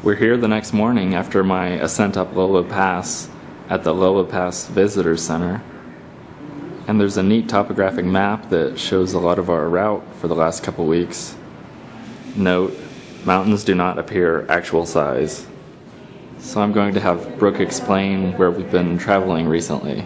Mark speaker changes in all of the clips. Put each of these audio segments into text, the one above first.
Speaker 1: We're here the next morning after my ascent up Lola Pass at the Lola Pass Visitor Center. And there's a neat topographic map that shows a lot of our route for the last couple weeks. Note, mountains do not appear actual size. So I'm going to have Brooke explain where we've been traveling recently.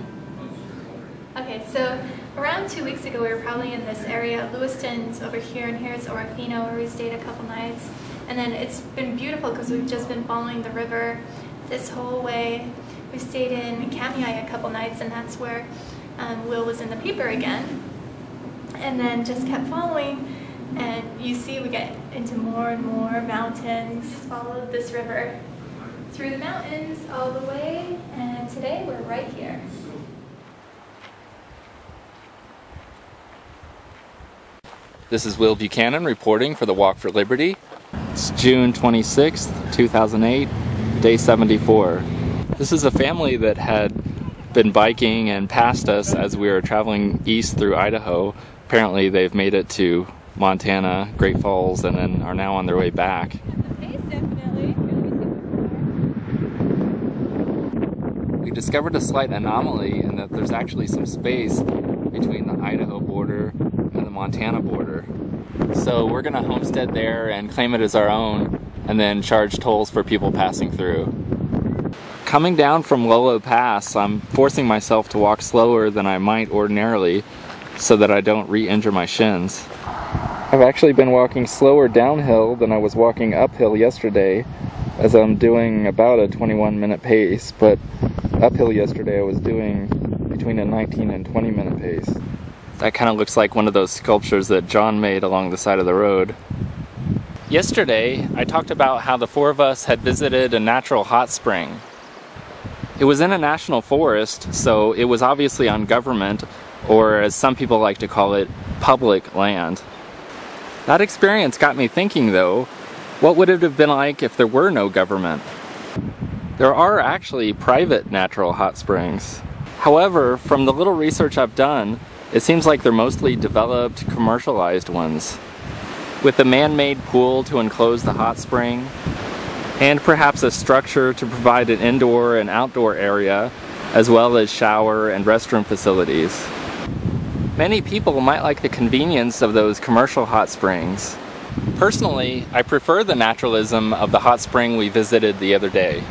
Speaker 2: Okay, so around 2 weeks ago we were probably in this area. Lewiston's over here, and here's Orofino where we stayed a couple nights. And then it's been beautiful because we've just been following the river this whole way. We stayed in Kamiai a couple nights, and that's where Will was in the paper again. And then just kept following, and you see we get into more and more mountains. Followed this river through the mountains all the way, and today we're right here.
Speaker 1: This is Will Buchanan reporting for the Walk for Liberty. It's June 26th, 2008, day 74. This is a family that had been biking and passed us as we were traveling east through Idaho. Apparently they've made it to Montana, Great Falls, and then are now on their way back. We discovered a slight anomaly in that there's actually some space between the Idaho border and the Montana border. So we're going to homestead there and claim it as our own, and then charge tolls for people passing through. Coming down from Lola Pass, I'm forcing myself to walk slower than I might ordinarily so that I don't re-injure my shins. I've actually been walking slower downhill than I was walking uphill yesterday, as I'm doing about a 21-minute pace, but uphill yesterday I was doing between a 19 and 20-minute pace. That kind of looks like one of those sculptures that John made along the side of the road. Yesterday, I talked about how the four of us had visited a natural hot spring. It was in a national forest, so it was obviously on government, or as some people like to call it, public land. That experience got me thinking, though, what would it have been like if there were no government? There are actually private natural hot springs. However, from the little research I've done, it seems like they're mostly developed, commercialized ones, with a man-made pool to enclose the hot spring, and perhaps a structure to provide an indoor and outdoor area, as well as shower and restroom facilities. Many people might like the convenience of those commercial hot springs. Personally, I prefer the naturalism of the hot spring we visited the other day,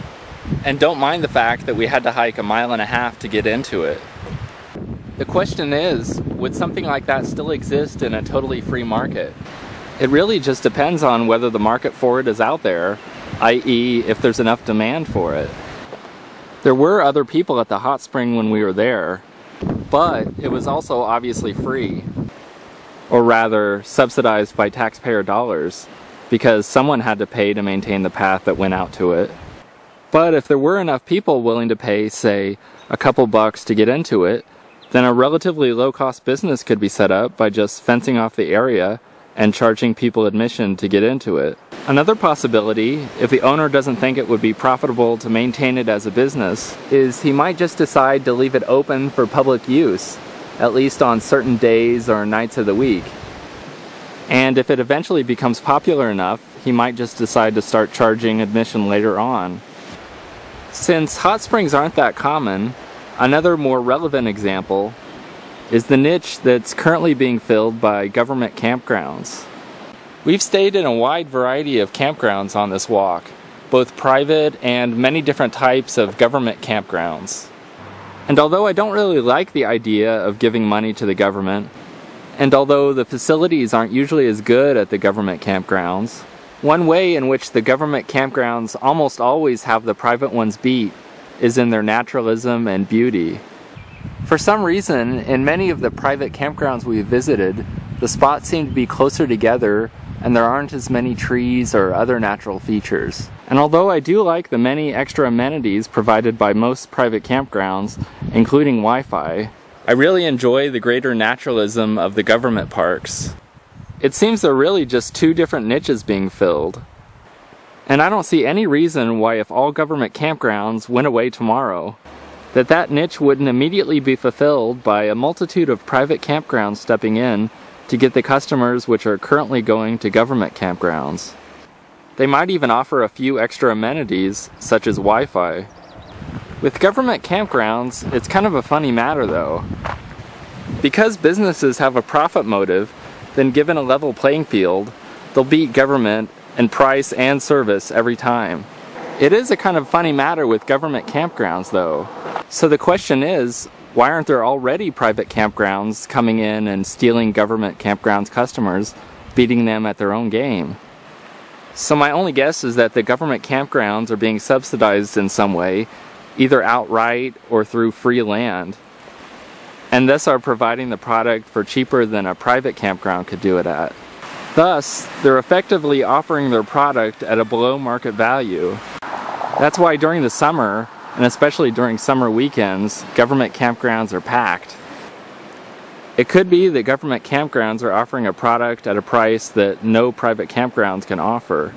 Speaker 1: and don't mind the fact that we had to hike 1.5 miles to get into it. The question is, would something like that still exist in a totally free market? It really just depends on whether the market for it is out there, i.e. if there's enough demand for it. There were other people at the hot spring when we were there, but it was also obviously free, or rather subsidized by taxpayer dollars, because someone had to pay to maintain the path that went out to it. But if there were enough people willing to pay, say, a couple bucks to get into it, then a relatively low-cost business could be set up by just fencing off the area and charging people admission to get into it. Another possibility, if the owner doesn't think it would be profitable to maintain it as a business, is he might just decide to leave it open for public use, at least on certain days or nights of the week. And if it eventually becomes popular enough, he might just decide to start charging admission later on. Since hot springs aren't that common, another more relevant example is the niche that's currently being filled by government campgrounds. We've stayed in a wide variety of campgrounds on this walk, both private and many different types of government campgrounds. And although I don't really like the idea of giving money to the government, and although the facilities aren't usually as good at the government campgrounds, one way in which the government campgrounds almost always have the private ones beat is in their naturalism and beauty. For some reason, in many of the private campgrounds we visited, the spots seem to be closer together and there aren't as many trees or other natural features. And although I do like the many extra amenities provided by most private campgrounds, including Wi-Fi, I really enjoy the greater naturalism of the government parks. It seems there are really just two different niches being filled. And I don't see any reason why, if all government campgrounds went away tomorrow, that niche wouldn't immediately be fulfilled by a multitude of private campgrounds stepping in to get the customers which are currently going to government campgrounds. They might even offer a few extra amenities, such as Wi-Fi. With government campgrounds, it's kind of a funny matter though. Because businesses have a profit motive, then given a level playing field, they'll beat government in price and service every time. It is a kind of funny matter with government campgrounds though. So the question is, why aren't there already private campgrounds coming in and stealing government campgrounds customers, beating them at their own game? So my only guess is that the government campgrounds are being subsidized in some way, either outright or through free land, and thus are providing the product for cheaper than a private campground could do it at. Thus, they're effectively offering their product at a below market value. That's why during the summer, and especially during summer weekends, government campgrounds are packed. It could be that government campgrounds are offering a product at a price that no private campgrounds can offer.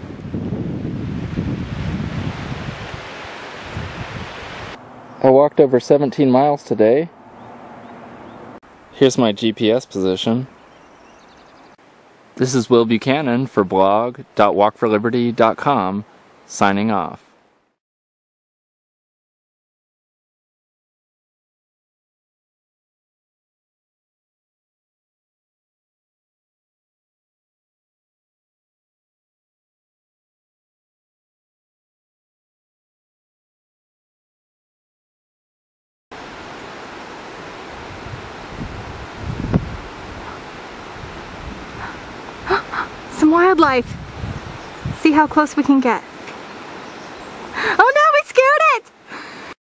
Speaker 1: I walked over 17 miles today. Here's my GPS position. This is Will Buchanan for blog.walkforliberty.com, signing off.
Speaker 2: Some wildlife. See how close we can get.